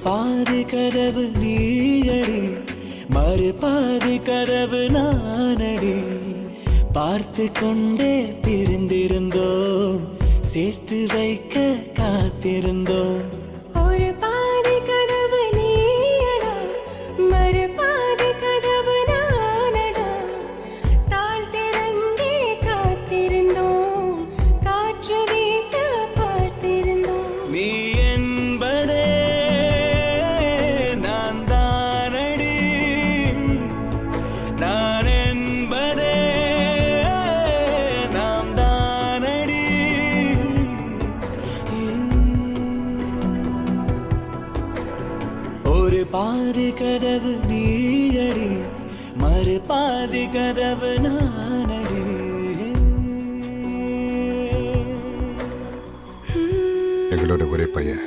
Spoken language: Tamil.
பாதி கதவு நீயடி, மறு பாதி கதவு நானடி. பார்த்து கொண்டே பிரிந்திருந்தோம், சேர்த்து வைக்க காத்திருந்தோம். ஒரு பாதி கதவு நீயடா, மறு பாதி கதவு நானடா. தாழ் திறந்தே காத்திருந்தோம், காற்று வீச பார்த்திருந்தோம். நீ என்பதே நான் தானடி, நான் என்பதே நாம் தானடி. ஒரு பாதி கதவு நீயடி, மறு பாதி கதவு நானடி. எங்களோட ஒரே பையன்